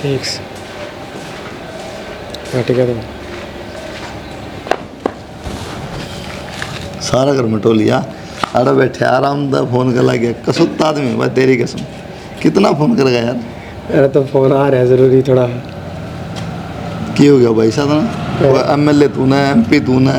ठीक से। हाँ ठीक है। तुम सारा घर मटो लिया, अरे बैठे आराम दा फोन कर लगे, कसुत आदमी भाई तेरी कसम, कितना फोन कर गया यार। अरे तो फोन आ रहा है ज़रूरी थोड़ा। की हो गया भाई साहब ना, वो MLA तू ना, MP तू ना,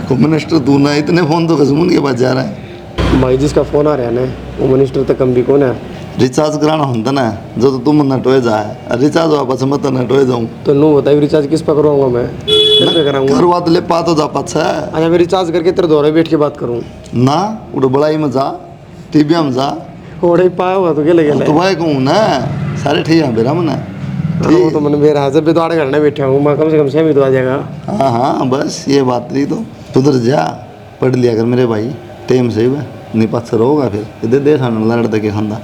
को मिनिस्टर तू ना, इतने फोन तो कसम के पास जा रहा है। भाई जिसका फ़ोन आ रहा है ना वो मिनिस्टर तक कम भी कौन है। रिचार्ज कराना होता ना, जो तो तुम नटोए जा है, रिचार्ज वापस मत नटोए जाऊँ तो नू बताइए रिचार्ज किस पर करवाऊंगा मैं, किस पे कराऊंगा। करवा तो ले पा तो जा पाछा। अच्छा मैं रिचार्ज करके तेरे द्वारा बैठ के बात करूँ ना, उड़ बड़ाई में जा, टीवी में जा, ओढ़े पाया हुआ तो क्या लगे तो भाई कहूँ ना, सारे ठीक है मेरा मन है। वो तो मैंने मेरा जब भी तो 8 घंटे बैठा हूँ मैं, कम से कम 6 मिनट तो आ जाएगा। हाँ हाँ बस ये बात रही, तो सुधर जा, पढ़ लिया कर मेरे भाई, टाइम से वह नहीं पत्थर होगा फिर इधर देख लड़ के खांदा।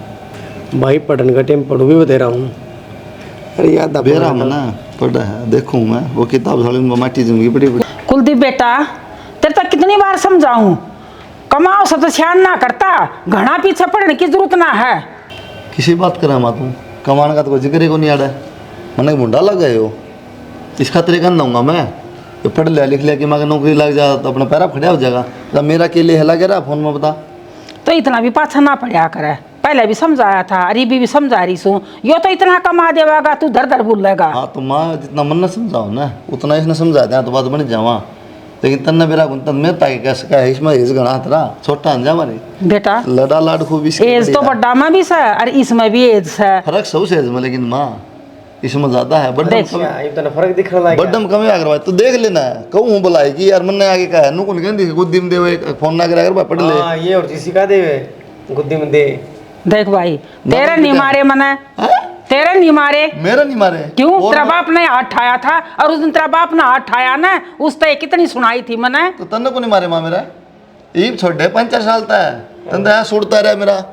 भाई पढ़ने का टाइम पढ़ू भी बता रहा हूँ। अरे याद बेरा मना पढ़ा है, देखूँ मैं वो किताब साली में माटी जिंदगी पड़ी पड़ी। कुलदीप बेटा तेरे तक कितनी बार समझाऊं, कमाओ सब तो ध्यान ना करता, घना पीछे पड़ने की जरूरत ना है। किसी बात करा माँ तू, कमाने का तो कोई जिक्र को नहीं आ रहा है, मैंने मुंडा लग गए हो, इस खातिर कर दूंगा मैं, तो पढ़ लिया लिख लिया कि मैं नौकरी लग जा तो अपना पैरा खड़ा हो जाएगा, तो मेरा के लिए लगे रहा फोन में बता। तो इतना भी पाछा ना पड़ा करे, पहले भी समझाया था, अरे भी समझा रही सू, यो तो इतना कमा देवागा तू दर दर भूलेगा। हाँ तो माँ जितना मन न समझाओ ना उतना इसने समझा दिया तो बात बन जावा, लेकिन तन्ने मेरा तन में ताकि कैसे क्या है इसमें इस गणा तेरा छोटा अंजा मारे बेटा लड़ा लाड खूब एज तो बड़ा में भी है और इसमें भी एज है, फर्क सौ से में, लेकिन माँ इसमें ज्यादा है, इतना फर्क दिख रहा है बड्डम कम आगर भाई, तो देख लेना कहूँ बुलाए कि यार मन आगे का है नु कौन कहती गुद्दी में देवे फोन ना करे भाई पढ़ ले। हां ये और चीज सिखा देवे गुद्दी में दे। देख भाई तेरे नहीं मारे मने, तेरे नहीं मारे, मेरा नहीं मारे क्यों? तेरा बाप ने हाथ ठाया था और उस दिन तेरा बाप ने हाथ ठाया ना, उस तय कितनी सुनाई थी मने। तो तन्ने को नहीं मारे माँ मेरा, ईब छोड़े 5-4 साल तक तंदा सुड़ता रहा मेरा।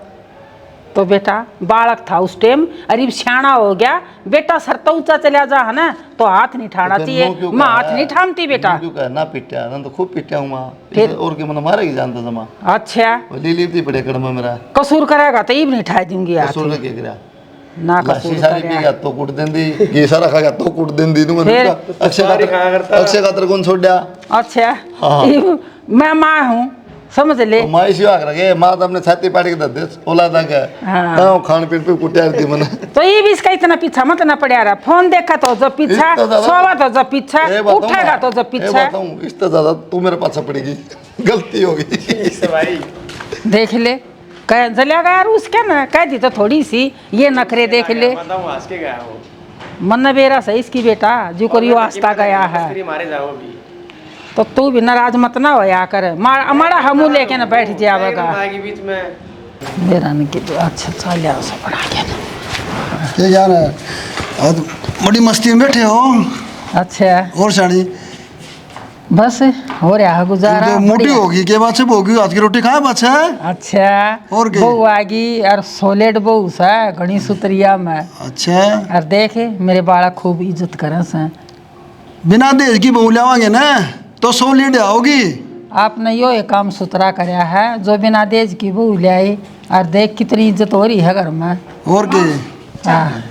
तो बेटा बालक था उस टाइम, अरे सियाना हो गया बेटा, सर तो ऊंचा चला जा है ना तो हाथ नहीं ठाना चाहिए, मैं हाथ नहीं थामती बेटा। क्यों कह ना पिटिया ना, तो खूब पिटिया हूँ माँ, फिर और के मन मारेगी जानता जमा। अच्छा ली थी पड़े कड़मा मेरा, कसूर करेगा तो ये भी नहीं ठा दूंगी यार, कसूर ने क्या करा ना कसूर सारी पी गया तो कुट देंदी, ये सारा खा गया तो कुट देंदी, तू मैंने अक्षय खातर कौन छोड़ दिया। अच्छा मैं माँ हूँ समझ ले, माँ इसी आग रखे माँ तो अपने छाती पाड़ के दे दे ओला तक है खान पीन पे कुटिया थी मैंने। तो ये भी इसका इतना पीछा मत ना पड़ा रहा, फोन देखा तो जब पीछा, सोवा तो जब पीछा, उठेगा तो जब पीछा। इससे ज्यादा तू मेरे पास पड़ेगी, गलती होगी भाई देख ले कह जलेगा यार उसके ना, कह दी तो थोड़ी सी ये नखरे देख ले, हंस के गया वो मन बेरा सही इसकी बेटा जो करियो आस्था गया है, मारे जाओ भी तो तू भी नाराज मत ना होया कर, हमारा हमू लेके ना बैठ जाएगा बीच में मेरा ने की। अच्छा चल आओ सब बना के ना, क्या यार आज बड़ी मस्ती में बैठे हो। अच्छा और साड़ी बस हो रहा है गुजारा, तो मोटी होगी के बाद से होगी, आज की रोटी खाए बच्चा। अच्छा और बहू आगी और सोलेट बहू सा घनी सुतरिया में। अच्छा और देखे मेरे बालक खूब इज्जत करे से, बिना दहेज की बहू लावांगे ना तो 100 लीड आओगी। आपने यो एक काम सुथरा कराया है जो बिना दहेज की बहू ले आई, और देख कितनी इज्जत हो रही है घर में। और के हाँ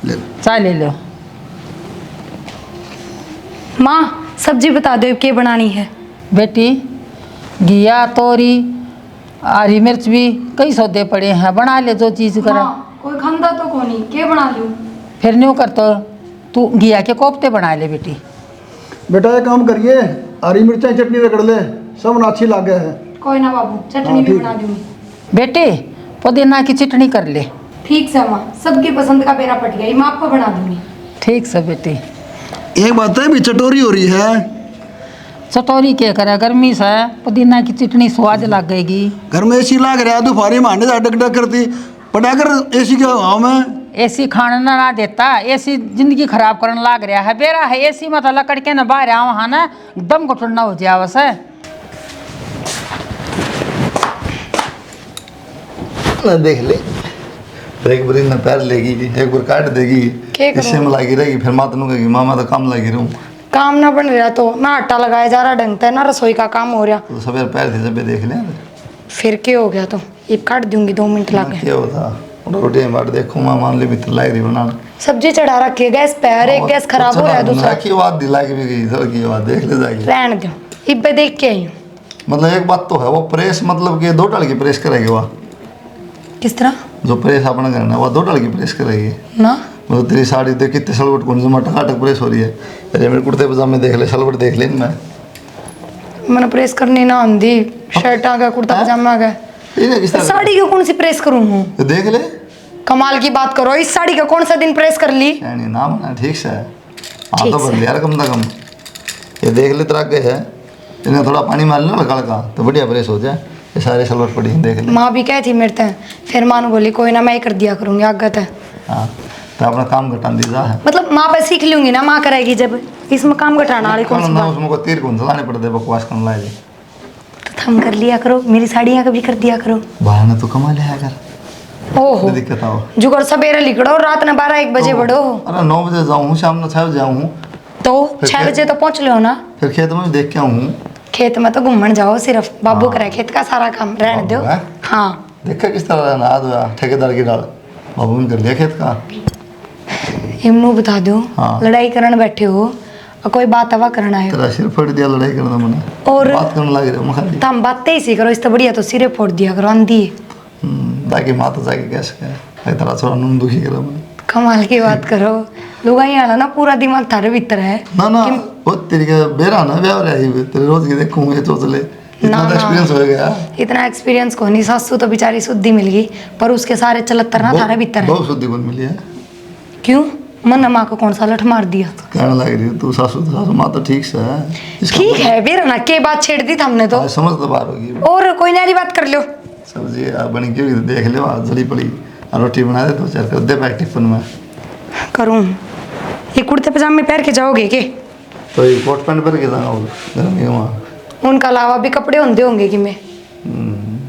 ले चाय ले लो। माँ सब्जी बता दो क्या बनानी है। बेटी घिया तोरी हरी मिर्च भी कई सौदे पड़े हैं, बना ले जो चीज़ करा। कोई खंदा तो कोनी क्या बना लूँ। फिर न्यू कर तो तू घिया के कोफ्ते बना ले बेटी। बेटा एक काम करिए, हरी मिर्चा चटनी रगड़ ले, सब अच्छी लागे है। कोई ना बाबू चटनी भी बना दूंगी। बेटे पुदीना की चटनी कर ले। ठीक से माँ, सबकी पसंद का पेरा पट गया, मैं आपको बना दूंगी। ठीक से बेटी। एक बात है भी चटोरी हो रही है, चटोरी क्या करे, गर्मी से पुदीना की चटनी स्वाद लग गएगी। घर में एसी लाग रहा है, दोपहरी में हांडे डक डक करती पटाकर एसी के हवा में। एसी खाना ना देता, एसी जिंदगी खराब करने लाग रहा है, बेरा है एसी में तो लकड़ के ना बाहर आओ वहाँ ना दम को ठंडा हो जाए बस है। देख ले एक बार ना पैर लेगी, एक बार काट देगी, इससे में लगी रहेगी, फिर माँ तेनू कहेगी मामा तो काम लगी रहूँ। काम ना बन रहा तो ना आटा लगाया जा रहा ढंग से, ना रसोई का काम हो रहा। तो सब पैर थे जब देख लें फिर क्या हो गया, तो ये काट दूंगी 2 मिनट लगे। क्या होता रोटी बाट देखो माँ मान ली मित्र लाई रही बनाना। सब्जी चढ़ा रखी है गैस पे और एक गैस खराब हो रहा है दूसरा। की बात दिला के भी गई सर की बात देख ले जाएगी। रहने दो इब्बे देख के आई हूँ। मतलब एक बात तो है वो प्रेस मतलब कि 2 टाल की प्रेस करेगी वह। किस तरह? जो प्रेस अपना करना है वो 2 टाल की प्रेस करेगी ना मतलब तेरी साड़ी देख कितने सलवट कौन से टकाटक प्रेस हो रही है। अरे मेरे कुर्ते पजामे देख ले सलवट देख ले मैं। मैंने प्रेस करनी ना आंधी। शर्ट आ गया कुर्ता पजामा आ गया किस तरह साड़ी की कौन सी प्रेस करूँ हूँ? तो देख ले कमाल की बात करो इस साड़ी का कौन सा दिन प्रेस कर ली? यानी ना बना ठीक से हाँ ठीक तो से। बदल यार कम से कम ये देख ले तरह के है इन्हें थोड़ा पानी मार लेना लकड़ का तो बढ़िया प्रेस हो जाए। ये सारे सलवट पड़ी हैं, देख ले। माँ भी कही थी मेरे ते फिर माँ ने बोली कोई ना मैं ही कर दिया करूँगी आगत है। हाँ तो अपना काम घटा दीजा है मतलब माँ पे सीख लूंगी ना माँ करेगी जब इसमें काम घटाना वाली कौन सी ना बात? उसमें को तीर कौन चलाने पड़ते बकवास करने लाए तो थम कर लिया करो मेरी साड़ियाँ कभी कर दिया करो। बहाना तो कमा लिया कर ओहो दिक्कत आओ। जुगर सवेरे लिखड़ो रात न 12-1 बजे बढ़ो अरे 9 बजे जाऊँ शाम को 6 बजे आऊँ तो 6 बजे तो पहुँच लो ना। फिर खेत में भी देख के आऊँ। खेत में तो घूमन जाओ सिर्फ बाबू करे खेत का सारा काम रहने दो। बाबू है? हाँ देखा किस तरह रहना आज हुआ ठेकेदार की डाल बाबू ने कर लिया खेत का। इमनू बता दो हाँ। लड़ाई करने बैठे हो और कोई बात हवा करना है तेरा सिर फट दिया लड़ाई करना मैंने और बात करने लग रहे खाली तो हम बातें ही सी करो इससे बढ़िया तो सिरे फोड़ दिया करो आंधी। ताकि माता जाके कैसे कहे तेरा थोड़ा नून दुखी करा मैंने। कमाल की बात करो लुगाई आना ना पूरा दिमाग थारे भीतर है। ना ना वो तेरी का बेरा ना ब्याह रही तेरे रोज की देखूँ ये सोच ले इतना ना, एक्सपीरियंस हो गया। इतना एक्सपीरियंस को नहीं सासू तो बेचारी शुद्धि मिल गई पर उसके सारे चलत्तर ना थारे भीतर है। बहुत शुद्धि गुण मिली है। क्यों मन माँ को कौन सा लठ मार दिया? कहने लग रही है, तू सासू माँ तो ठीक से है इसका ठीक है बेरा ना के बात छेड़ दी था हमने तो आज समझ तो बाहर होगी। और कोई नई बात कर लो। सब्जी बनी क्यों देख ले आज जली पड़ी और रोटी बना दे 2-4 कर दे बैग टिफिन में। करूँ ये कुर्ते पजामे पहन के जाओगे के? तो ये कोट पैंट पहन के जाना होगा गर्मी है वहाँ। उनका अलावा भी कपड़े होंगे होंगे कि मैं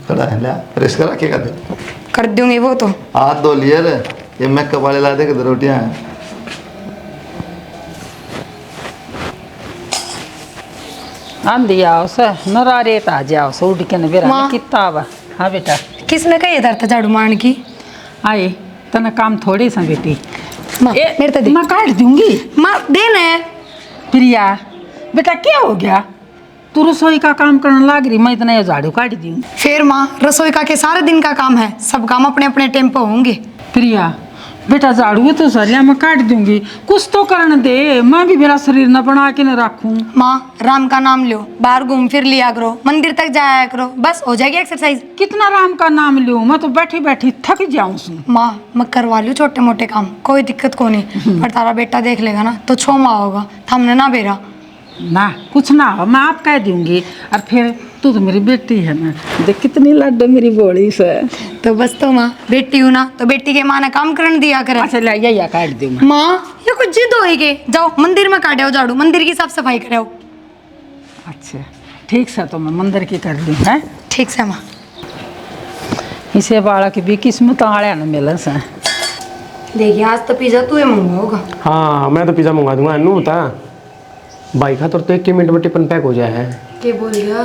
खड़ा है लिया प्रेस करा के कर दे कर दूंगी वो तो। हाथ धो लिए रे ये मेकअप वाले ला दे के रोटियाँ हैं। आंधी आओ से नरा रेत आ जाओ सो उठ के न बेरा माँ। कितना आवा। हाँ बेटा किसने कही इधर झाड़ू मारने की? आए तना काम थोड़ी सा बेटी माँ मेरे तो दे मैं काट दूंगी। माँ देना है। प्रिया बेटा क्या हो गया तू रसोई का काम करने लग रही मैं इतना झाड़ू काट दी। फिर माँ रसोई का के सारे दिन का काम है सब काम अपने अपने टाइम पे होंगे। प्रिया बेटा झाड़ू तो सरिया मैं काट दूंगी कुछ तो करने दे मैं भी मेरा शरीर न बना के न रखूं। माँ राम का नाम लो बाहर घूम फिर लिया करो मंदिर तक जाया करो बस हो जाएगी एक्सरसाइज। कितना राम का नाम लूं मैं तो बैठी बैठी थक जाऊं सू। माँ मैं करवा लूँ छोटे मोटे काम कोई दिक्कत को नहीं पर तारा बेटा देख लेगा ना तो 6 माह होगा थमने ना बेरा ना कुछ ना हो मैं आप कह दूंगी और फिर तू तो मेरी बेटी है ना देख कितनी लड्डू मेरी बोली से। तो बस तो माँ बेटी हूँ ना तो बेटी के माँ ने काम करने दिया करे। अच्छा ले या काट दूं मैं। माँ ये कुछ जिद होएगी जाओ मंदिर में काटे हो झाड़ू मंदिर की साफ सफाई करे हो। अच्छा ठीक से तो मैं मंदिर की कर दूँ है ठीक से माँ। इसे बालक भी किस्मत आया न मिलन से। देखिए आज तो पिज्जा तू ही मंगवाओगा। हाँ मैं तो पिज़्ज़ा मंगा दूंगा अनु होता भाई खा तो 1 मिनट में टिफिन पैक हो जाए है। क्या बोल गया?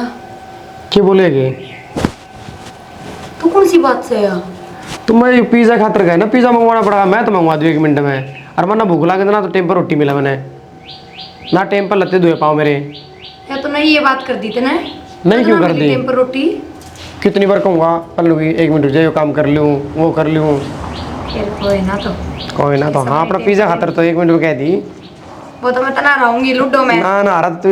क्या बोलेगी तू कौन सी बात से यार? तुम मैं पिज़्ज़ा खातर गए ना पिज़्ज़ा मंगवाना पड़ेगा मैं तो मंगवा दूँ 1 मिनट में। और मैं ना भूख लगे ना तो टाइम पर रोटी मिला मैंने ना टाइम पर लत्ते धोए पाओ मेरे। या तो नहीं ये बात कर दी थे ना? नहीं क्यों कर दी? टाइम पर रोटी कितनी बार कहूँगा कर लूँगी 1 मिनट रुक जाए काम कर लूँ वो कर लूँ फिर कोई ना तो कोई ना तो हाँ अपना पिज़्ज़ा खातर तो 1 मिनट में कह दी। वो तो मैं तना रहूंगी लूडो में ना ना रहा तू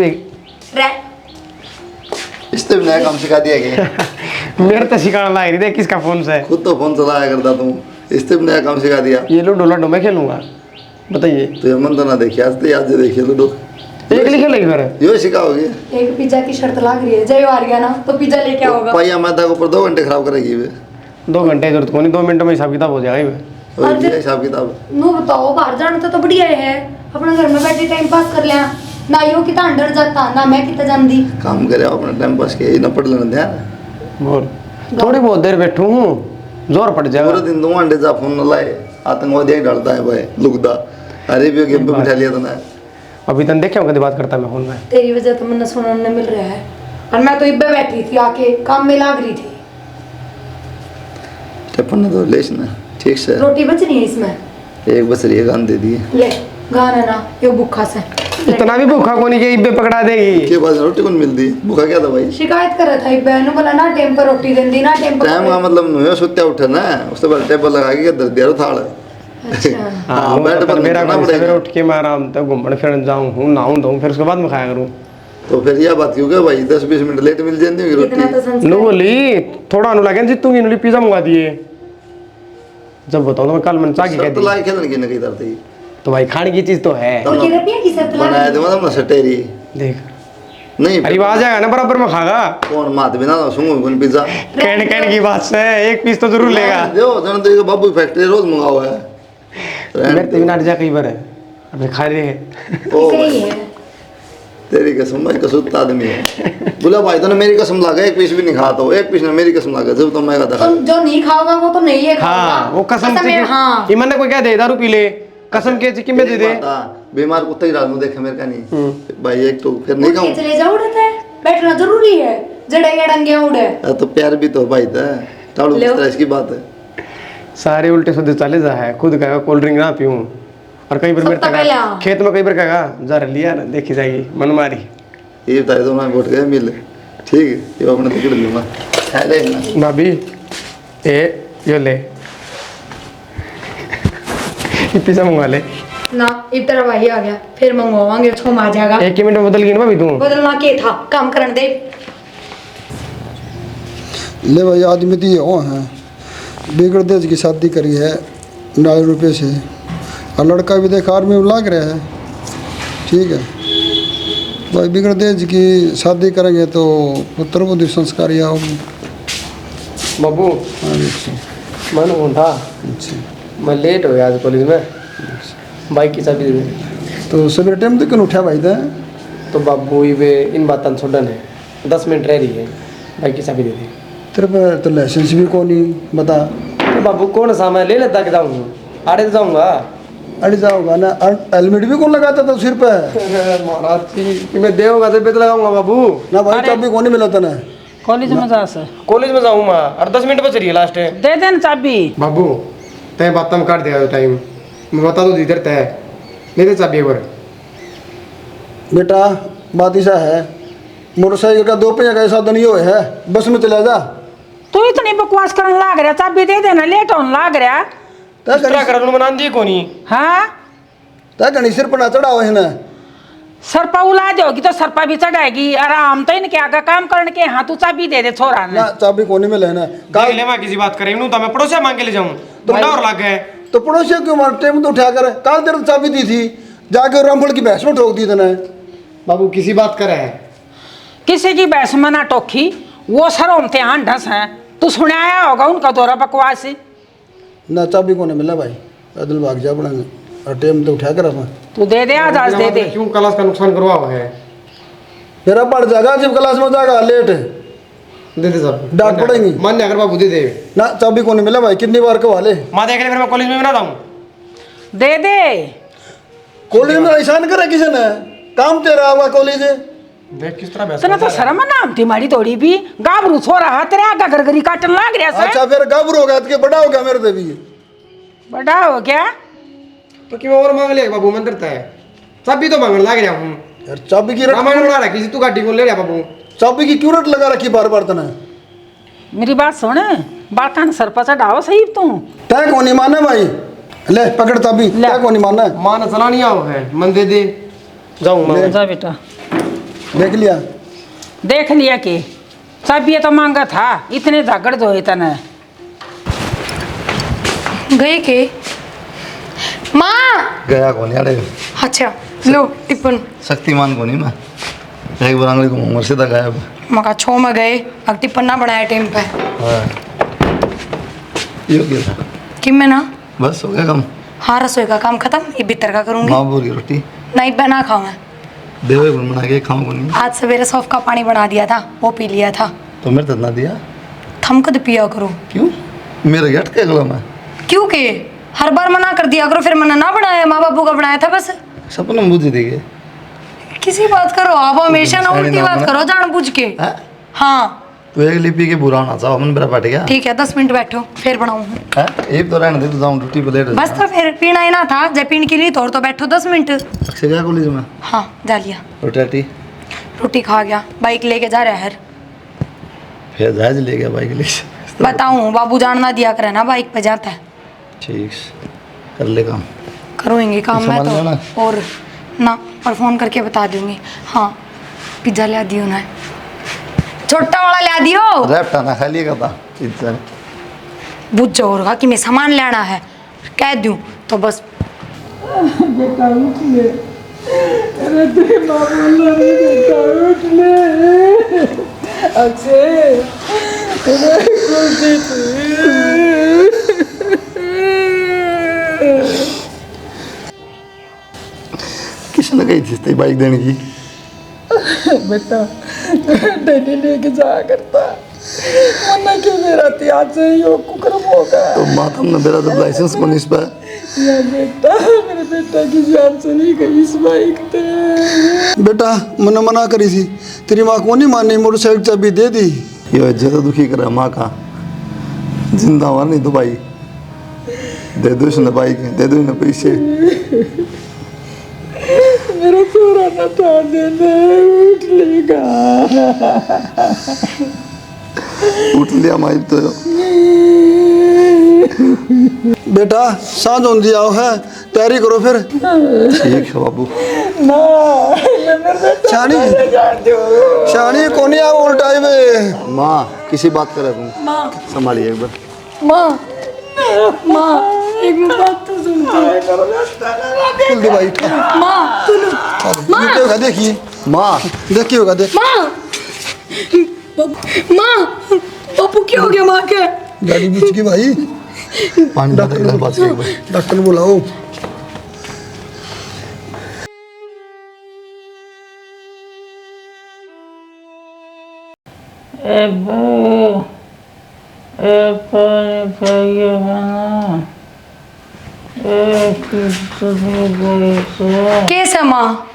इसने भी नया काम सिखा दिया क्या? मेरे तो सिखाना ला रही देख किसका फोन से खुद तो फोन चलाया करता तू इसने भी नया काम सिखा दिया। ये लूडो लूडो मैं खेलूंगा बताइए। तो ये मन तो ना देखिए आज तो आज देखिए लूडो एक लिखे लगी फिर यो सिखाओगे। एक पिज्जा की शर्त लग रही है जय हार गया ना तो पिज्जा लेके आओगा। पाइया मैदा के ऊपर 2 घंटे खराब करेगी वे 2 घंटे की जरूरत को नहीं 2 मिनट में हिसाब किताब हो जाएगा ये। और ये हिसाब किताब नो बताओ बाहर जाना तो बढ़िया है अपना घर में बैठे टाइम पास कर लिया ना यो कितना अंडर जाता ना मैं कितना जानती। काम करे अपना टाइम पास के न पढ़ लेना ध्यान और थोड़ी बहुत देर बैठू हूँ जोर पड़ जाएगा। पूरे दिन 2 घंटे जा फोन न लाए आतंकवादी ही डालता है भाई लुकदा अरे भी गेम पे बिठा लिया था अभी तक देखे कभी बात करता मैं फोन में। तेरी वजह तो मैंने सुनने मिल रहा है और मैं तो इब्बे बैठी थी आके काम में लाग रही थी। टिफिन तो ले ना ठीक से रोटी बच रही है इसमें एक बस ये गान दे दिए ले गाना ना यो भूखा से इतना भी भूखा कोनी के इब्बे पकड़ा देगी के बाद रोटी कौन मिलती भूखा क्या था भाई शिकायत कर रहा था एक बहन बोला ना टाइम पर रोटी देंदी ना टाइम टाइम का पर मतलब नुयो सुत्या उठे ना उसके बाद टेबल लगा के दर दिया थाल अच्छा हाँ, बैठ पर मेरा निकलना घर से पड़ेगा। उठ के मैं आराम तक घूमने फिरने जाऊँ हूँ नहाऊँ धोऊँ फिर उसके बाद मैं खाया करूँ। तो फिर यह बात क्यों क्या भाई 10-20 मिनट लेट मिल जाती होगी इतना रोटी तो संस्कार नो बोली थोड़ा अनु लगे जीतूंगी नुली पिज्जा मंगवा दिए। जब बताऊँ तो मैं कल मन चाह के कह सब तो दी लाई खेलने की नहीं करते ही तो भाई खाने की चीज तो है। और के रुपया की सब बनाया दे मतलब ना सटेरी देख नहीं अरे आ जाएगा ना बराबर में खागा। कौन मात बिना सुंगू कौन पिज्जा कहने कहने की बात से एक पीस तो जरूर लेगा। जो जन तो बाबू फैक्ट्री रोज मंगाओ है मेरे तो बिना जा कई बार है अबे खा रहे हैं। ओ सही है तेरी कसम भाई कसुत आदमी है बोला भाई तो ने मेरी कसम लागा एक पीस भी नहीं खाता हो एक पीस ने मेरी कसम लागा जब तो मैं कहता तो जो नहीं खाओगा वो तो नहीं है खाओगा हाँ वो कसम है, हाँ इमन ने कोई क्या दे दारू पी ले कसम के चिकी में दे दे। बीमार कुत्ते ही रात में देखे मेरे का नहीं भाई एक तो फिर नहीं उठ के खाऊं चले जाओ उड़ते बैठना जरूरी है जड़े गड़ंगे उड़े तो प्यार भी तो भाई था टाड़ू किस तरह इसकी बात है सारे उल्टे सीधे चले जा है खुद कहेगा कोल्ड ड्रिंक ना पीऊं और कई बार मेरे सब तो पहले कहेगा खेत में कई बार कहेगा जरा लिया ना देखी जाएगी मन मारी। ये बताए तो मैं वोट गए मिल ठीक है ये अपने टिकट लूंगा है ले ना भाभी ए यो ले पिज्जा मंगवा ले। ना एक तरह भाई आ गया फिर मंगवाएंगे छो आ जाएगा एक ही मिनट में बदल गई ना भाभी तू। बदलना के था काम करने दे ले भाई आदमी तो ये वो हैं बिगड़ देश की शादी करी है 9 रुपये से और लड़का भी देख आर्मी में लाग रहा है ठीक है भाई बिगड़ देश की शादी करेंगे तो पुत्र बुद्धि संस्कार या होगी। बाबू हाँ, अच्छा मन उठा अच्छा मैं लेट हो गया आज कॉलेज में बाइक की चाबी दे दे। तो सवेरे टाइम तो क्यों उठा भाई था तो बाबू ये इन बातों छोड़न है 10 मिनट रह रही है बाइक की चाबी दे दे। तेरे पर तो लाइसेंस भी कौन नहीं बता तो बाबू कौन सा मैं ले लेता के जाऊँगा आड़े तो जाऊँगा। अड़ जाओगा ना हेलमेट भी कौन लगाता था सिर पे महाराज जी कि मैं देऊँगा तो पे तो लगाऊंगा बाबू। ना भाई चाबी कौन नहीं मिला था ना कॉलेज में जा सर कॉलेज में जाऊँ मैं और 10 मिनट बच रही है लास्ट है। दे देना चाबी बाबू तय बात में काट दिया टाइम मैं बता दूँ इधर तय ले दे चाबी एक बार। बेटा बात ऐसा है मोटरसाइकिल का 2 पहिया का साधन ये है बस में चला जा तू इतनी बकवास करने लाग रहा चाबी दे देना लेट होने लाग रहा इस तरह कर बना दिए कोनी हाँ घनी सिर पर ना चढ़ाओ है ना सरपा उला जाओगी तो सरपा भी चढ़ाएगी आराम तो इनके आगे काम करने के हाँ तू चाबी दे दे छोरा ने ना चाबी कोने में लेना देख ले मैं किसी बात करे तो मैं पड़ोसिया मांग के ले जाऊँ तो और लग गए तो पड़ोसियों क्यों मार टाइम तो उठा कर काल तेरे चाबी दी थी जाके रामफल की भैंस में ठोक दी तने बाबू किसी बात करे है किसी की बहस में ना टोखी वो सर उमते हान ढस हैं तू सुनाया होगा उनका दौरा बकवास ना चाबी कोने मिला भाई पैदल भाग जा पड़ेंगे और टाइम तो उठा कर अपन तू दे दे आज दे दे क्यों क्लास का नुकसान करवा हुआ है। मेरा पड़ जाएगा जब क्लास में जाएगा लेट दे दे सब डांट पड़ेंगी मन नहीं अगर बाबू दे दे ना चाबी कोने मिला भाई कितनी बार कवा ले माँ देख ले फिर मैं कॉलेज में ना जाऊँ। दे दे कॉलेज में ऐसा करा किसी ने काम तेरा हुआ कॉलेज देख किस तरह बहस तना तो शर्म नाम थी मारी थोड़ी भी गाबरू छोरा है तेरे आगा गरगरी काटन लाग रहा सर अच्छा फिर गाबरू हो गया तो बड़ा हो गया मेरे से भी बड़ा हो गया तो क्यों और मांग ले बाबू मंदिर तय चाबी तो मांगने लग रहा हूँ यार चाबी की रामायण बना रखी तू गाड़ी को ले रहा बाबू चाबी की क्यों रट लगा रखी बार बार तने मेरी बात सुन बालका ने सरपा चढ़ाओ सही तू तय कौन नहीं माने भाई ले पकड़ चाबी ले। तय कौन नहीं माना माँ ने चला नहीं आओ है मन दे दे जाऊँ मैं जा बेटा देख लिया देख लिया कि चाबी तो मांगा था इतने झगड़ दो इतने गए के माँ गया कौन यार अच्छा लो टिप्पण शक्तिमान को नहीं मैं एक बार आंगली को उम्र सीधा गायब मका छो में गए अब टिप्पण ना बनाया टाइम पे हाँ योग्य था कि मैं ना बस हो गया कम हाँ रसोई का काम खत्म ये भीतर का करूंगी माँ बोल की रोटी नहीं बना खाऊं मैं देवे बना के खाऊं को नहीं आज सवेरे सौंफ का पानी बना दिया था वो पी लिया था तो मेरे तो ना दिया थम कद पिया करो क्यों मेरे गेट के गला में क्यों के हर बार मना कर दिया करो फिर मना ना बनाया माँ बापू का बनाया था बस सपना बुझ देंगे किसी बात करो आप हमेशा ना उल्टी बात करो जानबूझ के हाँ? हाँ तू एक लिपि के बुरा होना चाहो मन मेरा बैठ गया ठीक है 10 मिनट बैठो फिर बनाऊँ। है एक तो रहने दे तो जाऊं ड्यूटी पे लेट हो बस तो फिर पीना ही ना था, जब पीने के लिए तो बैठो 10 मिनट। अक्षय गया कॉलेज में हाँ जा लिया, रोटी रोटी खा गया, बाइक लेके जा रहा है। फिर जहाज ले गया बाइक ले बताऊँ बाबू जानना दिया करे ना, बाइक पे जाता है। ठीक कर ले काम करूँगी काम मैं संभाल लेना। तो, और ना और फोन करके बता दूंगी। हाँ पिज्जा ला दियो ना, छोटा वाला ला दियो। रैप्टा ना खा लिएगा था पिज्जा बुझ जाओगा कि मैं सामान लेना है, कह दूं तो बस। बेटा उठ ले, अरे तेरे बाबू ने बेटा उठ ले। अक्षय अरे खुशी किसने कही थी तेरी बाइक देने की? बेटा डेली लेके जाया करता, वरना क्यों मेरा त्याग से ही वो कुकरम होगा। तो मातम ने मेरा जब लाइसेंस बनी इस पर या बेटा मेरे बेटा की जान चली गई इस बाइक पे। बेटा मैंने मना करी थी, तेरी माँ को नहीं मानी, मोटरसाइकिल चाबी दे दी। ये ज्यादा दुखी करा माँ का, जिंदा हुआ नहीं तो भाई दे दो इसने बाइक, दे दो इन्हें पैसे। मेरा पूरा न था देना, उठ लेगा। उठ लिया माई तो बेटा सांझ होने दिया है, तैयारी करो फिर। ठीक है बाबू। ना मेरे बेटा शानी जान दो। शानी कोनी आ उल्टाई में। माँ किसी बात करे तुम संभालिए एक बार। माँ माँ एक मिनट बात तो सुन। खुल दे भाई, माँ सुनो। होगा देखिए, माँ देखिए होगा देख। माँ माँ पप्पू क्या हो गया माँ के? गाड़ी बुझ गई भाई, पानी डॉक्टर बात एक बार। डॉक्टर बुलाओ। कैसे माँ?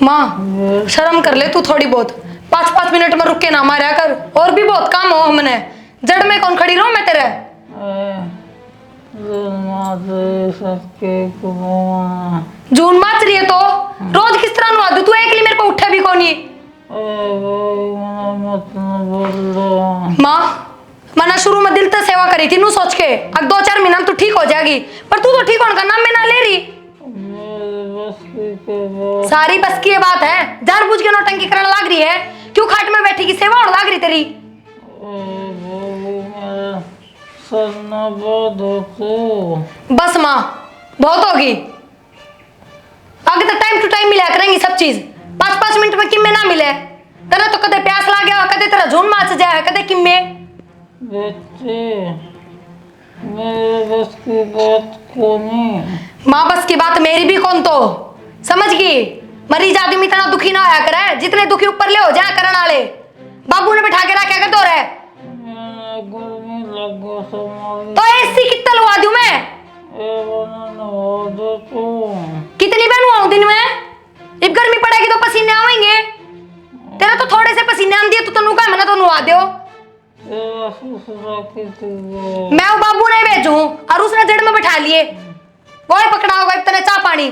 माँ शर्म कर ले तू थोड़ी बहुत, 5-5 मिनट में रुक के ना मारा कर, और भी बहुत काम हो हमने। जड़ में कौन खड़ी रहूं मैं तेरे? जून माच रही है तो रोज किस तरह नुआ दूं? तू एक लिए मेरे को उठा भी कोनी। माँ मैंने शुरू में दिल से सेवा करी थी नू सोच के, अब 2-4 महीना में तू ठीक हो जाएगी, पर तू तो ठीक होने का नाम मैं ना ले रही। सारी बस की ये बात है, जानबूझ के नौटंकी करने लग रही है। क्यों खाट में बैठी की सेवा होने लग रही तेरी? बस माँ बहुत होगी, आगे तो टाइम टू टाइम मिला करेंगी सब चीज। 5-5 मिनट में किम्मे ना मिले तेरा तो कदे प्यास ला गया, कदे तेरा झून माच जाए, कदे किम्मे। मेरे बस की बात कोनी। माँ बस की बात मेरी भी कौन तो समझ गई। मरीज आदमी इतना दुखी ना होया करे, जितने दुखी ऊपर ले हो जाए करने वाले। बाबू ने बिठा के रखा कर तो रहे गर्मी लगो तो एसी कितना लगा दूं मैं? कितनी बार नुआऊं दिन में? जब गर्मी पड़ेगी तो पसीने आवेंगे, तेरा तो थोड़े से पसीने आंदी है, तू तो नुका मैंने तो नुआ दो। मैं वो बाबू नहीं भेजू और उसने जड़ में बैठा लिए, वो ही पकड़ा होगा इतने चाह पानी।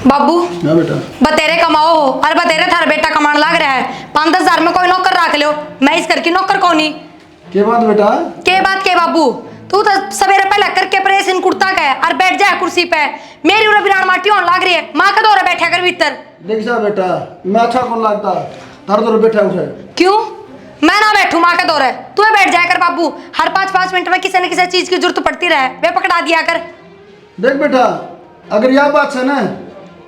बाबू बेटा बतेरे कमाओ हो और बतेरे थार बेटा कमाने लग रहा है। 5-10 हजार में कोई नौकर रख लो, मैं इस घर की नौकर कौनी। के बात बेटा? के बात के बाबू, तू तो सवेरे पहले करके प्रेस इन कुर्ता का है और बैठ जाए कुर्सी पे। मेरी उरे बिरान माटी होने लग रही है, माँ का दौरा बैठा कर भीतर। देख जा बेटा, मैं अच्छा कौन लगता तार दौर बैठा उठे। क्यों मैं ना बैठू माँ का दौरा? तू बैठ जाया कर बाबू, हर 5-5 मिनट में किसी न किसी चीज की जरूरत पड़ती रहे, वे पकड़ा दिया कर। देख बेटा, अगर यह बात है ना,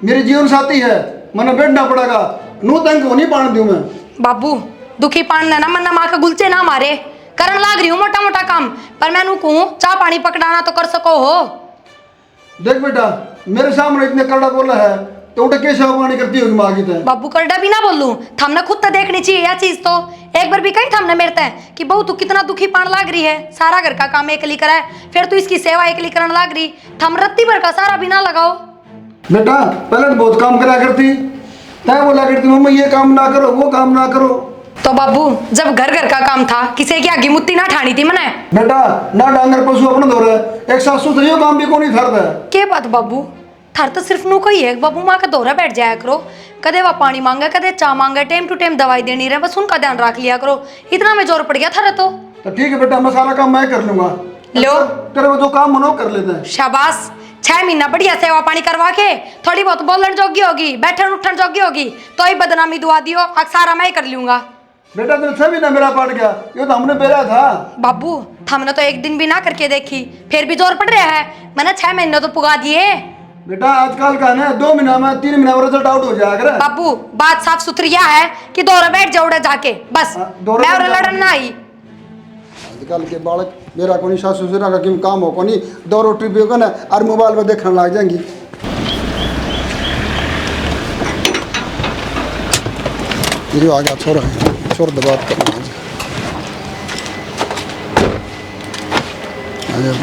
मेरी जीवन साथी है, मैंने बैठना पड़ेगा, नू तंग को नहीं पाने दूं मैं। बाबू दुखी पान ना मन्ना माँ का गुलचे ना मारे, करन लाग रही हूँ मोटा मोटा काम, पर मैं कहूँ चाह पानी पकड़ाना तो कर सको हो। देख बेटा, मेरे सामने इतने कड़ा बोला है, तो उठे के सेवा पानी करती होगी माँ की तो बाबू करडा भी ना बोलूं, थमने खुद तो देखनी चाहिए यह चीज। तो एक बार भी कहीं थमने मेरता है कि बहू तू कितना दुखी पान लाग रही है, सारा घर का काम एकली करा है, फिर तू इसकी सेवा एकली करने लाग रही। थम रत्ती भर का सारा बिना लगाओ। बेटा पहले तो बहुत काम करा करती, तय बोला करती मम्मी ये काम ना करो वो काम ना करो। तो बाबू जब घर घर का काम था, किसी की आगी मुत्ती ना ठानी थी मैंने। बेटा ना डांगर पशु अपने दो रहे, एक सासू तो यो काम भी को नहीं थरदा। के बात बाबू, थार तो सिर्फ नु कोई है बाबू, माँ का दौरा बैठ जाया करो, कदे वह पानी मांगे कदे चा मांगे, टाइम टू टाइम दवाई देनी रहे, बस उनका ध्यान रख लिया करो। इतना में जोर पड़ गया थारा तो ठीक है बेटा मैं सारा काम मैं कर लूंगा। लो तेरे वो जो काम मनो कर लेते हैं। शाबाश, 6 महीना बढ़िया सेवा पानी करवा के थोड़ी बहुत बोलन जोगी होगी, बैठन उठन जोगी होगी, तो ही बदनामी दुआ दियो, अब सारा मैं ही कर लूंगा। बेटा तेरे 6 महीना मेरा पड़ गया, ये तो हमने बेरा था। बाबू हमने तो एक दिन भी ना करके देखी, फिर भी जोर पड़ रहा है। मैंने 6 महीने तो पुगा दिए। बेटा आजकल का ना 2 महीना में 3 महीना में रिजल्ट आउट हो जाएगा। बाबू बात साफ सुथरी यह है कि दौरा बैठ जाओ जाके, बस मैं और लड़न ना आई। आजकल के बालक मेरा को नहीं, सासू ससुरा का किम काम हो को नहीं, 2 रोटी भी होगा ना और मोबाइल में देखने लग जाएंगी। ये जो आ गया छोरा है, छोड़ दे बात करना।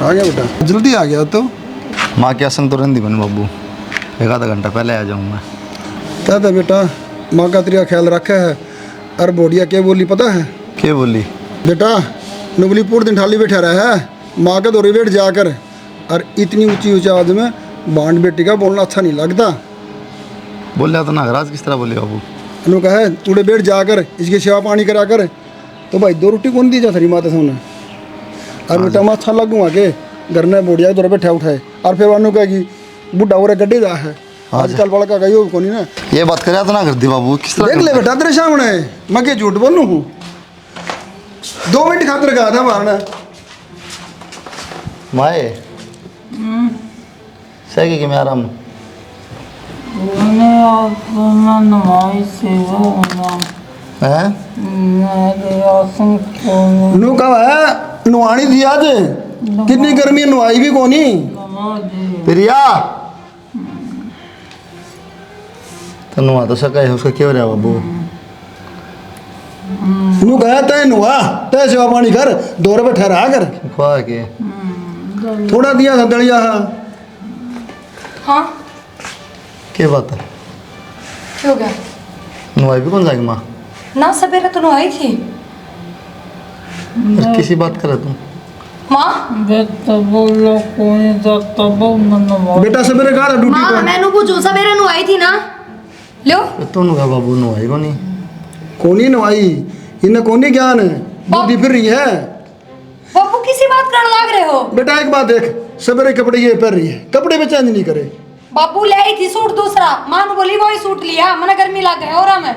आ गया बेटा, जल्दी आ गया तो। माँ क्या संग तो रंदी बन बाबू, एक आधा घंटा पहले आ जाऊँगा। क्या था बेटा, माँ का तेरा ख्याल रखा है। और बोडिया क्या बोली पता है? क्या बोली? बेटा नुबली पूरे दिन ठाली बैठा रहा है, माँ का दौरे बैठ जाकर, और इतनी ऊंची आवाज में बांड बेटी का बोलना अच्छा नहीं लगता। बोल तो नागराज किस तरह बोले बाबू? उन्होंने कहा है तूड़े बैठ जाकर इसकी सेवा पानी करा कर, तो भाई 2 रोटी कौन दी जा थरी माता सामने। और बेटा मैं अच्छा लगूंगा के घर में बोडिया के दौरे बैठा उठाए, और फिर वानू कहा कि बुढ़ा हो रहा गड्ढे जा है। आजकल बड़ा का गई को नहीं ना, ये बात करे तो ना कर दी बाबू, किस तरह देख ले बेटा तेरे सामने मैं क्या झूठ बोलूं हूँ। 2 मिनट खातिर कहा था मारना माए सही कि मैं आराम हैं नू कहा है नुआनी थी आज, कितनी गर्मी नुआई भी कोनी। प्रिया तो नुआ तो सका है, उसका क्यों रहा बाबू? नू कहा तय नुआ तय सेवा पानी कर, दौरे पे ठहरा कर। खुआ के थोड़ा दिया था दलिया। हाँ क्या बात है? क्या हो गया? नुआई भी कौन जाएगी माँ? ना सवेरे तो नुआई थी और किसी बात करे तुम? माँ बेटा सवेरे कहा था ड्यूटी माँ पर। मैंने पूछू सवेरे नुआई थी ना। लो तुम कहा बाबू नुआई को नहीं? कोनी नुआई, इन्हें कोनी ज्ञान है, बुद्धि फिर रही है। बाबू किसी बात करने लग रहे हो? बेटा एक बात देख, सवेरे कपड़े ये पहन रही है, कपड़े में चेंज नहीं करे। बाबू ले आई थी सूट दूसरा, माँ ने बोली वही सूट लिया, मैंने गर्मी लग गई और हमें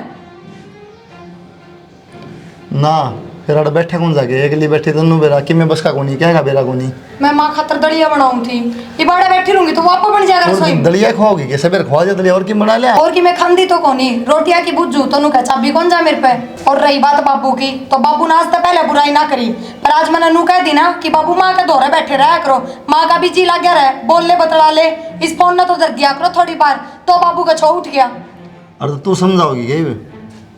ना फिर अड़ बैठे कौन जाके एक लिए बैठे तनु बेरा कि मैं बस का कोनी क्या बेरा कोनी। मैं माँ खातर दलिया बनाऊं थी, ये बाड़ा बैठी रहूंगी तो वापस बन जाएगा रसोई में। दलिया खाओगी कि सवेरे खवा दे दलिया और की बना ले और कि मैं खांदी तो कोनी, रोटियां की बुझू तो नु का चाबी कौन जा मेरे पे। और रही बात बाबू की, तो बाबू ने आज तो पहले बुराई ना करी, पर आज मैंने नू कह दी ना कि बाबू माँ के दौरे बैठे रहा करो, माँ का भी जी लग गया रहे, बोल ले बतला ले, इस फोन ने तो दर दिया करो थोड़ी बार, तो बाबू का छो उठ गया। और तू समझाओगी क्या?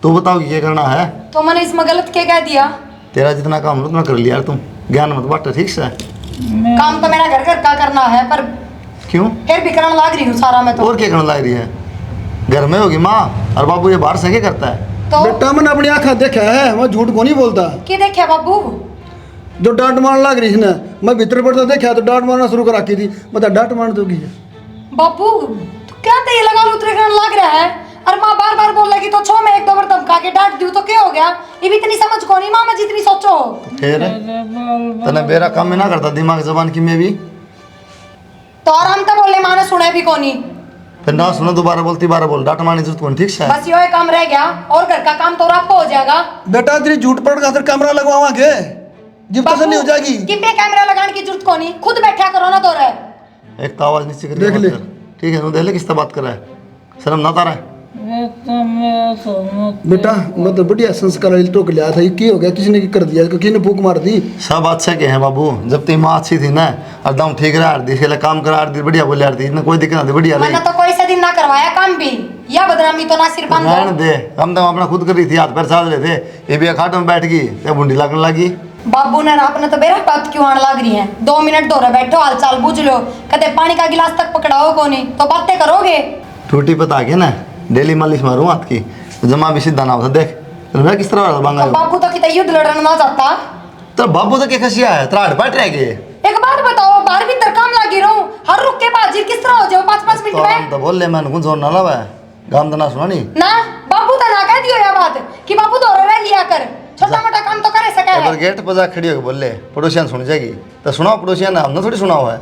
तू बताओगी क्या करना है? तो मैंने इसमें गलत क्या कह दिया? तेरा जितना काम हो उतना कर लिया यार, तुम ज्ञान मत बांट ठीक से। काम तो मेरा घर घर का करना है, पर क्यों फिर भी करने लग रही हूँ सारा मैं तो। और क्या करने लग रही है? घर में होगी माँ और बाबू ये बाहर से क्या करता है? तो बेटा मैंने अपनी आँखा देखा है, मैं झूठ को नहीं बोलता। क्या देखा बाबू? जो डांट मारने लग रही है ना, मैं भीतर पड़ता देखा तो डांट मारना शुरू कर रखी थी, बता डांट मार दोगी। बाबू तू क्या तेल लगा लो उतरे करने लग रहा है, और माँ बार बार बोल लगी तो छो में 1-2 बार धमका के डांट दूं तो क्या हो गया? ये भी इतनी समझ को नहीं माँ मैं जितनी सोचो। फिर तने बेरा काम में ना करता दिमाग जबान की मैं भी तो आराम से बोले माँ ने सुना भी कोनी, फिर ना सुनो दोबारा बोलती बारह बोल डांट मारने जरूरत कौन ठीक से। बस यो काम रह गया और घर का काम तो आपको हो जाएगा। बेटा तेरी झूठ पड़ खातिर कैमरा लगवावा के जब तसल्ली हो जाएगी। कि पे कैमरा लगाने की जरूरत कोनी, खुद बैठा करो ना तो रहे। एक तो आवाज नीचे करके देख बात ले। कर। ठीक है, देख ले किससे बात कर रहा है, शर्म ना तारा है? बेटा मैं तो बढ़िया संस्कार टोक लिया था, ये की हो गया? किसी ने कर दिया, किसी ने फूक मार दी। सब अच्छे के हैं बाबू, जब तेरी माँ अच्छी थी ना एकदम ठीक रहा दी, काम करा दी बढ़िया बोले दी, कोई दिक्कत नहीं बढ़िया मैंने रही। तो कोई सा दिन ना करवाया काम भी, या बदनामी तो ना सिर्फ हम रहने दे, हम तो अपना खुद कर रही थी, हाथ पैर साथ रहे थे, ये भी खाट में बैठ गई तो बूंदी लगने लगी। बाबू ने आपने तो बेरा बात क्यों आने लग रही है? 2 मिनट दो रहे बैठो, हाल चाल पूछ लो, कदे पानी का गिलास तक पकड़ाओ को नहीं तो बातें करोगे। टूटी पता के ना डेली मालिश मारूं हाथ की, जमा भी सीधा ना होता। देख मैं किस तरह बांगा तो बाबू तो कितना युद्ध लड़ना ना चाहता। तो बाबू तो क्या खसिया है, त्राड़ पट रह गए। एक बात बताओ, बाहर भीतर काम लगी रहूं, हर रुक के बाजी किस तरह हो जाओ 5-5 मिनट तो हम में? तो बोल ले मैंने कुछ जोर ना लगा गाम तो ना सुना नहीं ना बाबू तो ना कह दियो या बात कि बाबू तो रह लिया कर, छोटा मोटा काम तो करे सके अगर है। गेट पर जा खड़ी होकर बोल ले पड़ोसियान सुन जाएगी तो सुनाओ, पड़ोसियान ने हमने थोड़ी सुना हुआ है।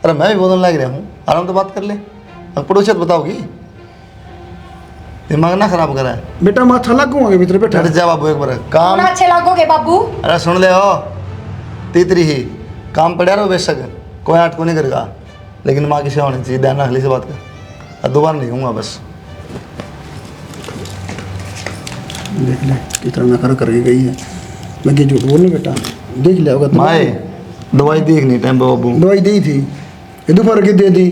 अरे मैं भी बोलने लग रहा हूँ, आराम तो बात कर ले, अब पड़ोसियत बताओगी, दिमाग ना खराब करा है। बेटा मैं अच्छा लगूंगा भीतर बैठा। हट जा बाबू एक बार काम। ना अच्छे लागोगे बाबू। अरे सुन ले हो तीतरी ही काम पड़ा रहो बेशक, कोई आट को नहीं करेगा, लेकिन माँ की सेवा होनी चाहिए, ध्यान रख ली से बात कर। अब दोबारा नहीं कहूँगा बस। देख ले कितना नखरा करके गई है, मैं क्या झूठ बोलूं बेटा, देख लिया होगा तुमने। माए दवाई देखनी टाइम पे बाबू। दवाई दी थी, ये दोपहर की दे दी,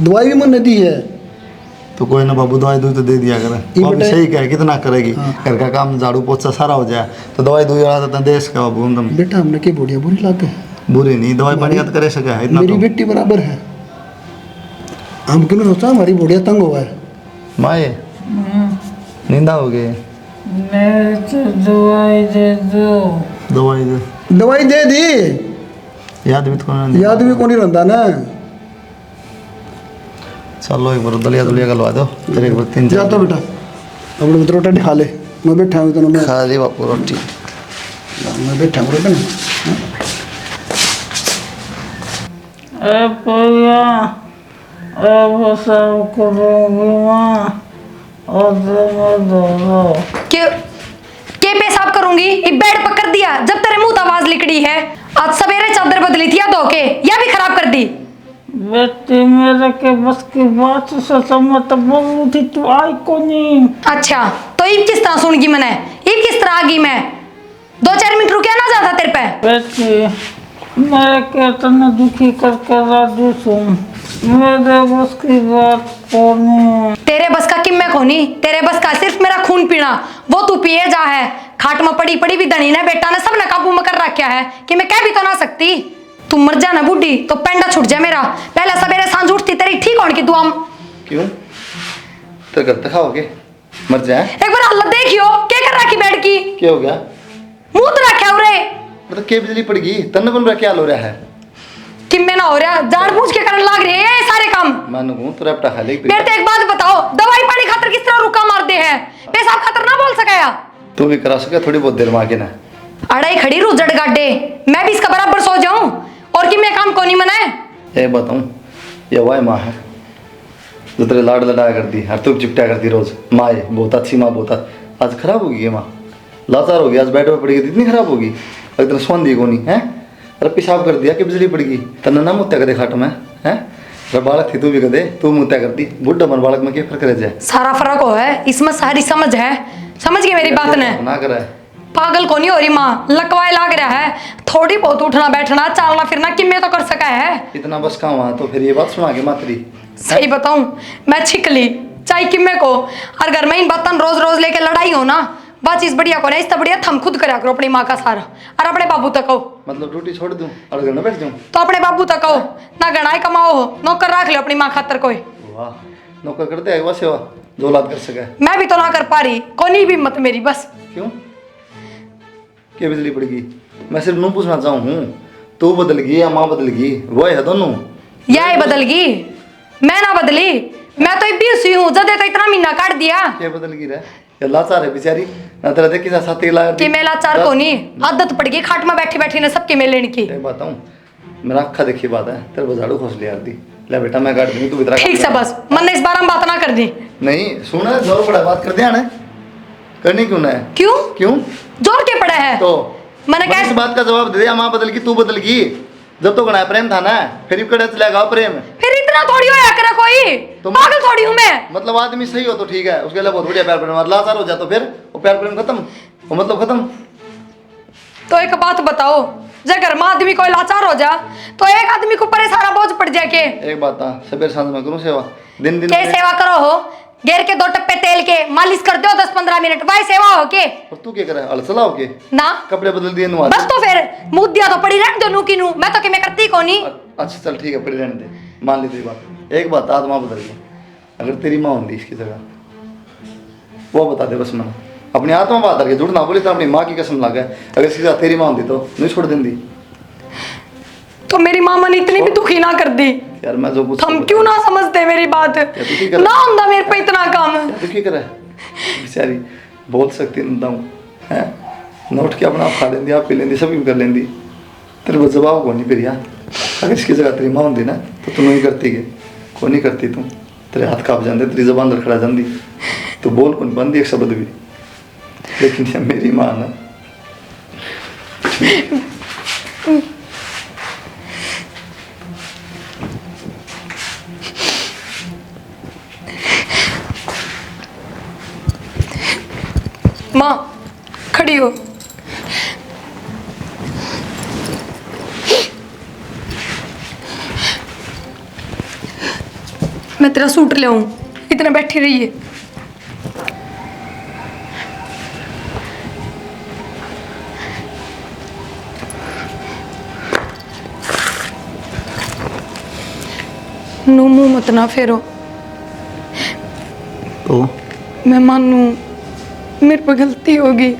दवाई भी मैंने दी है। तो कोई ना बाबू दवाई दूई तो दे दिया करे, बाबू बेटा- सही कहे कितना करेगी, हाँ। घर का काम झाड़ू पोछा सारा हो जाए तो दवाई दूई वाला तो देश का बाबू तुम बेटा हमने क्या बुढ़िया बुरी लाते हैं, बुरी नहीं, दवाई पानी का तो करे सके है इतना मेरी तो। बेटी बराबर है। हम क्यों सोचा हमारी बुढ़िया तंग हुआ है। माए नींदा हो गई, मेरे तो दवाई दे दो। दवाई दे, दवाई दे दी, याद भी तो नहीं। याद भी को नहीं रहता ना। चलो एक बार दलिया दुलिया का लवा दो, फिर एक बार 3-4 जाता बेटा अपने मित्र रोटी खा ले, मैं बैठा हूँ तो मैं खा ली बापू रोटी। बैठा हूँ रोटी ना। ए भैया, अब सब करोगी माँ, और दो के पेशाब करूंगी, ये बेड पकड़ दिया जब तेरे मुंह तो आवाज लिकड़ी है। आज सवेरे चादर बदली थी या धो के, या भी खराब कर दी। बेटी मेरे के बस की बात से समझ बोलू थी, तू आई को नहीं। अच्छा तो ईब किस तरह सुन गई मैंने, ईब किस तरह आ गई मैं? 2-4 मिनट रुकिया ना जाता तेरे पे। बेटी मैं कितना दुखी करके राजू सुन, मेरे बस की बात को नहीं। तेरे बस का किम में कोनी, तेरे बस का सिर्फ मेरा खून पीना, वो तू पिए जा है। खाट में पड़ी पड़ी भी धनी ने बेटा ने सब ने काबू में कर रखा है कि मैं कह भी तो ना सकती। तू मर जा ना बूढ़ी तो पेंडा छूट जाए मेरा। पहले सवेरे सांझ उठती तेरी ठीक होने की दुआ। क्यों तो करते खाओगे मर जाए? एक बार हालत देखियो, क्या कर रखी बेड की? क्या हो गया? मुंह तो रखा उरे मतलब के बिजली पड़ गई तन्ने बन रहा, क्या हो रहा है? किम्मे ना हो रहा, जान बूझ के करने लग रही है ये सारे काम। मानो हूं तो रपटा खा ले। मेरे तो एक बात बताओ, दवाई पानी खातर किस तरह रुका मारते हैं? पेशाब खातर ना बोल सका या? तू भी करा सके थोड़ी बहुत देर में आके ना। अड़ाई खड़ी रुजड़ गाड्डे, मैं भी इसका बराबर सो जाऊं और कि मैं काम को नहीं मनाए। ये बताऊं ये वाई माँ है जो तेरे लाड लड़ाया करती हर तू चिपटा करती रोज। माँ ये बहुत अच्छी माँ, बहुत आज खराब होगी ये माँ, लाचार होगी, आज बेड पे पड़ी गई इतनी खराब होगी, अगर तेरे सोन दी को नहीं है। अरे पेशाब कर दिया कि बिजली पड़ गई, तन्ने ना मुत्या कदे खाट में है। अरे बालक थी तू भी कदे, तू मुत्या करती, बुढ़ा मन बालक में क्या फर्क रह जाए? सारा फर्क हो है इसमें, सारी समझ है, समझ गई मेरी बात ने? ना करे पागल को नहीं हो रही माँ, लकवाए लाग रहा है, थोड़ी बहुत उठना बैठना चालना फिरना किम्मे तो कर सका है। इतना बस कहाँ वहाँ, तो फिर ये बात सुना के मातरी। सही बताऊं मैं छिकली चाहे किम्मे को, और घर में इन बातन रोज रोज लेके लड़ाई हो ना, बात चीज बढ़िया को ना, इससे बढ़िया थम खुद करा करो अपनी माँ का सारा, और अपने बाबू तक हो। मतलब ड्यूटी छोड़ दूं और घर में बैठ जाऊं? तो अपने बाबू तक हो ना, गणाई कमाओ हो, नौकर रख लो अपनी माँ खातर कोई। वाह नौकर करते है वह सेवा जो औलाद कर सके। मैं भी तो ना कर पा रही, कोनी भी मत मेरी बस। क्यों क्या बिजली पड़ गई? मैं सिर्फ नू पूछना चाहूँ हूँ, तू बदल गई या माँ बदल गई, वो है दोनों। यह बदल गई, मैं ना बदली, मैं तो इब्बी सी हूँ, जदे तो इतना महीना काट दिया क्या बदल गई रे? ये लाचार है बेचारी ना, तेरा देख किसा साथी ला कि मैं लाचार को नहीं, आदत पड़ गई खाट में बैठी बैठी ने सबके में लेने की। एक बात हूँ, मेरा अक्खा देखी बात है, तेरे बजाड़ू खोस लिया दी ले बेटा, मैं काट दूंगी तू भीतर। ठीक से बस मन ने इस बार हम बात ना कर दी। नहीं सुना जोर पड़ा बात कर दिया ना, करनी क्यों ना है? क्यों क्यों जोर के पड़ा है? तो मैंने इस कहा बात का जवाब दे दिया, माँ बदल गई तू बदल गई, जब तो गणा प्रेम था ना, फिर कड़े चलेगा प्रेम। फिर इतना थोड़ी होया करे कोई, तुम- पागल थोड़ी हूँ मैं। मतलब आदमी सही हो तो ठीक है, उसके लिए बहुत बढ़िया प्यार प्रेम, लाचार हो जाए तो फिर वो प्यार प्रेम खत्म, वो मतलब खत्म। तो एक बात बताओ, जब घर में आदमी कोई लाचार हो जा तो एक आदमी को ऊपर सारा बोझ पड़ जाए के। एक बात था, सवेरे सांझ में करूँ सेवा, दिन दिन के सेवा करो हो, घेर के 2 टप्पे तेल के मालिश कर दो 10-15 मिनट, भाई सेवा हो के। और तू क्या करे, अलसला हो के ना कपड़े बदल दिए नुआ बस, तो फिर मुँह दिया तो पड़ी रहने दो नू की नू, मैं तो कि मैं करती को नहीं। अच्छा चल ठीक है, पड़ी रहने दे, मान ली तेरी बात। एक बात, आत्मा बदल गई, अगर तेरी माँ होती इसकी जगह वो बता दे बस। मैंने अपनी आत्मा बात करके झूठ ना बोली तो अपनी माँ की कसम लगा है, अगर इसकी जगह तेरी माँ होती तो नहीं छोड़ देंगी। तो मेरी मामा ने इतनी भी दुखी ना कर दी यार मैं जो कुछ हम क्यों ना समझते मेरी बात, ना होता मेरे पे इतना काम। तू क्या करे बेचारी, बोल सकती नहीं है, नोट के अपना आप खा लेंदी, आप पी लेंदी, सभी कर लेंदी, तेरे को जवाब को नहीं फिर यार। अगर इसकी जगह तेरी माँ होती ना तो तू नहीं करती के, को नहीं करती तू, तेरे हाथ काँप जाते, तेरी जबान लड़खड़ा जाती, तो बोल कौन बंदी एक शब्द भी। लेकिन ये मेरी माँ ना, माँ खड़ी हो, मैं तेरा सूट ले आऊं, इतने बैठी रही है। नो मुंह मत ना फेरो, तो मैं मानू मेरे पर गलती होगी,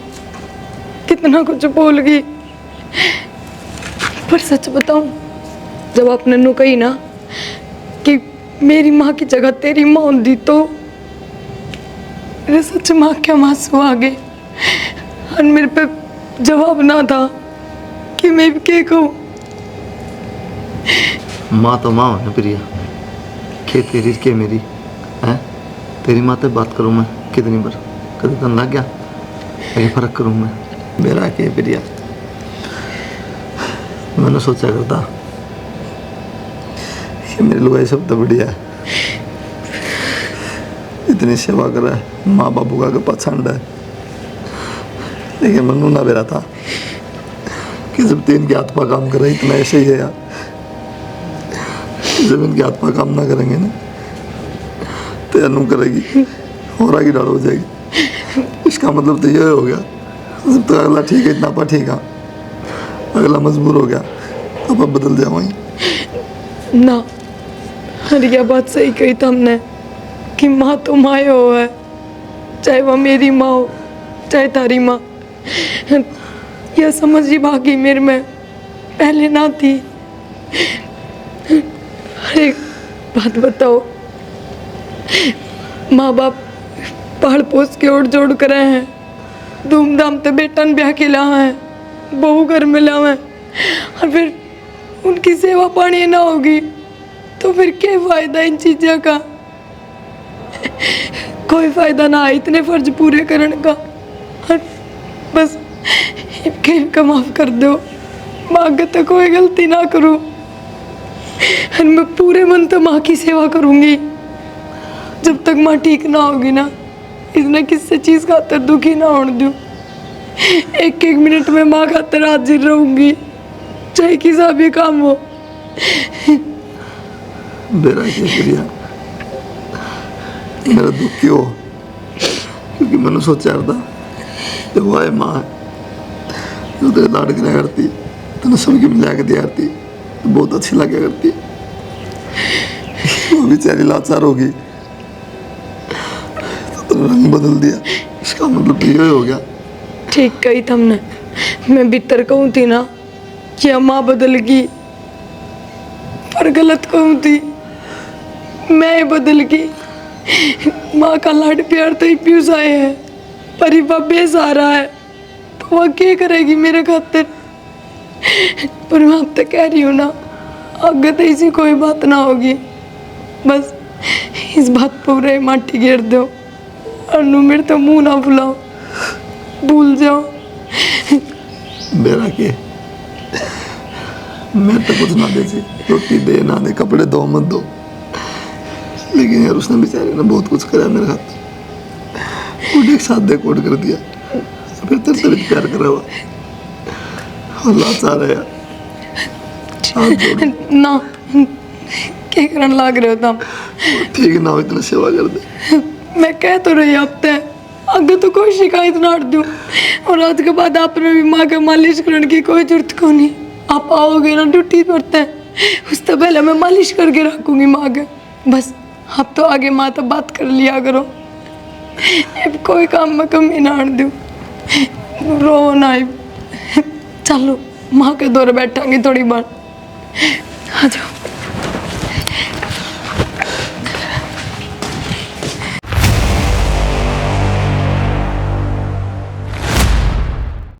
कितना कुछ बोल गई, पर सच बताऊं, जब आपने नू कही ना कि मेरी माँ की जगह तेरी माँ होती तो मेरे सच माँ क्या आंसू आ गए, और मेरे पे जवाब ना था कि मैं भी क्या कहूँ। माँ तो माँ है प्रिया, के तेरी के मेरी है, तेरी माँ से बात करूँ मैं कितनी बार, कभी तो लग गया ये फर्क करूँ मैं, मेरा के प्रिया। मैंने सोचा करता ये मेरे लोग सब तो बढ़िया है, इतनी सेवा कर है, माँ बाबू का पसंद है, लेकिन मनु ना बेरा था कि जब तीन के हाथ पा काम कर रही इतना ऐसे ही है यार, जब इनके हाथ पा काम ना करेंगे ना तो अनु करेगी और आगे डाल हो जाएगी। इसका मतलब तो ये हो गया, जब तक अगला ठीक है इतना पा ठीक है, अगला मजबूर हो गया अब बदल जाओ ना। अरे यह बात सही कही तुमने कि माँ तो माँ हो है, चाहे वह मेरी माँ हो चाहे तारी माँ, यह समझ ही बाकी मेरे में पहले ना थी। अरे बात बताओ, माँ बाप पहाड़ पोस के ओढ़ जोड़ कर आए हैं, धूमधाम से बेटा ने ब्याह के लाए हैं, बहू घर में लाए हैं, और फिर उनकी सेवा पानी ना होगी तो फिर क्या फायदा इन चीज़ों का, कोई फायदा ना है इतने फर्ज पूरे करने का। और बस इनका माफ कर दो, माँ का तो कोई गलती ना करूँ, और मैं पूरे मन तो माँ की सेवा करूँगी जब तक माँ ठीक ना होगी ना, इसने किसी चीज़ खातर दुखी ना होने दूँ। एक एक मिनट में माँ खातर हाजिर रहूँगी, चाहे किसा भी काम हो। मेरा क्या करिया, मेरा दुख क्यों, क्योंकि मैंने सोचा था जब वो आए माँ जो तेरे लाड गिरा करती तो सबकी मिला के दिया करती तो बहुत अच्छी लगा करती, वो बेचारी लाचार होगी तो रंग बदल दिया, इसका मतलब तो ये हो गया। ठीक कही तुमने, मैं भीतर कहूँ थी ना कि माँ बदल गई, पर गलत कहूँ थी, मैं बदल गई। माँ का लाड प्यार तो ही प्यूस आए है, पर ही वह बेसहारा है तो वह क्या करेगी मेरे खातिर। पर मैं अब तक कह रही हूँ ना, आगे तो ऐसी कोई बात ना होगी, बस इस बात पूरे माटी गिर दो और नू मेरे तो मुंह ना बुलाओ, भूल जाओ। मेरा के मैं तो कुछ ना दे सी, रोटी दे ना दे, कपड़े दो मत दो, लेकिन यार उसने बेचारे ने बहुत कुछ कराया मेरे हाथ, कोड एक साथ दे कोड कर दिया, फिर तेरे से प्यार करा हुआ, अल्लाह चाह रहे यार ना क्या करने लग रहे हो तुम? ठीक ना हो इतना सेवा कर दे। मैं कह तो रही हफ्ते आगे तो कोई शिकायत ना दूँ, और रात के बाद आपने भी माँ के मालिश करने की कोई जरूरत को नहीं। आप आओगे ना ड्यूटी पड़ते हैं, उससे पहले मैं मालिश करके रखूँगी माँ के। बस आप तो आगे माँ तो बात कर लिया करो, अब कोई काम में कमी ना दूँ। रो ना, चलो माँ के दौरे बैठांगी थोड़ी बार। आ जाओ।